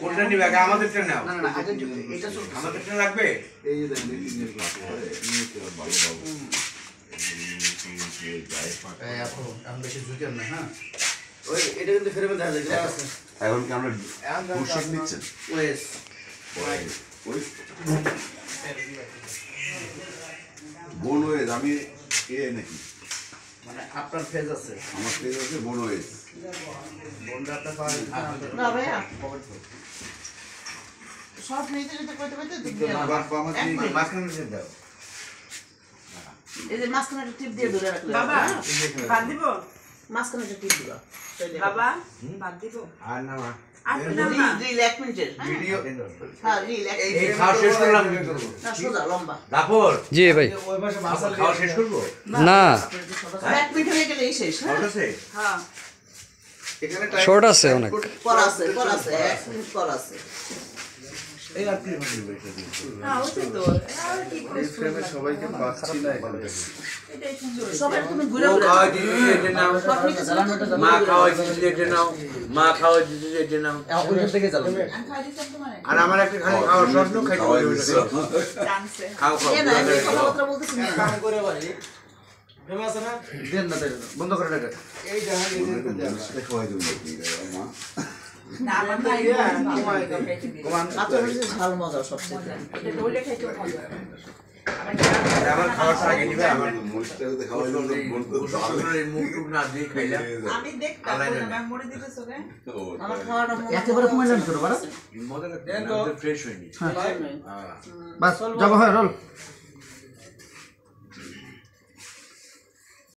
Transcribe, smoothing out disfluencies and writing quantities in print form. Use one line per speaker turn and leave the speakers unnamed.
কোনটা নিবে আগে আমাদেরটা নাও।
না না আগে এটা
আমাদেরটা লাগবে।
এই যে দেখেন ইঞ্জিনিয়ার ক্লাস করে নিয়ে কি আর ভালো ভালো
এই এখন বেশি ঝুঁকেন না হ্যাঁ ওই এটা কিন্তু ফেরবে দেখা যায় গ্লাস আছে
এখন কি আমরা ফুরসত নিচ্ছেন
ওয়েস
ওই বোন ওয়েজ আমি এ নাকি
মানে আপনার ফেজ আছে
আমার পেজ আছে বোন ওয়েজ
বন্ডাটা পাই
না ভাইয়া সব নিতে যেতে কইতে কইতে দিয়ে
মাঝখানে দাও।
এই যে মাঝখানে একটা টিপ দিয়ে ধরে রাখলে
বাবা বাদ দিব
মাঝখানে একটা টিপ দিবা
বাবা বাদ দিব
আর না মা।
আর দিলাম না
রিল 1 মিনিটের
ভিডিও
হ্যাঁ রিল
এই খাওয়া শেষ করলাম কি করব?
না সোজা লম্বা
দাপর
জি ভাই
ওই পাশে মাসাল
খাওয়া শেষ করব?
না
1 মিনিট হয়ে গেলে শেষ হ্যাঁ
খাওয়া আছে?
হ্যাঁ
এখানে
শর্ট আছে অনেক
পর আছে 1 মিনিট পর আছে
এই আর কি হবে এটা
না হচ্ছে তো আর কি করে
ফ্রেমে সবাইকে পাচ্ছি না এখানে
এটাই সুন্দর
সবাই তুমি ঘুরে
ও
ঘুরে
খাওয়া দিতে যেতে নাও।
সব নিতে
মা খাওয়া দিতে যেতে নাও। মা খাওয়া দিতে যেতে নাও।
ওই থেকে যাবে
আমি খাই দিতাম তোমারে
আর আমার একটা খালি খাওয়ার স্বপ্ন খাইতে
খাওয়াই
হবে।
দিছে।
জানছে
খাও খাও।
এ না আমি কথাবার্তা বলতেছি না
কাম করে বাড়ি ফেমা আছে না দেন না দেন বন্ধ করে রাখেন এই জায়গা
খাওয়াই দেবো নাকি মা
না আমার নাই
কমান
কাঁচা মরিচের ঝাল মজা সবচেয়ে
এটা ডলে খাইতে মজা
আমার খাওয়াটা আগে নিবে আমার
মরিচটাকে খাওয়াই দেবো মন তো
এই মুখ টুক না দিয়ে খাইলাম।
আমি দেখতাম না মরে দিতেছো কে
আমার খাওয়াটা
একেবারে কমাইলেন তো বাড়া
মজা লাগছে। ফ্রেশ হয়নি।
বাস যাবো হয় রোল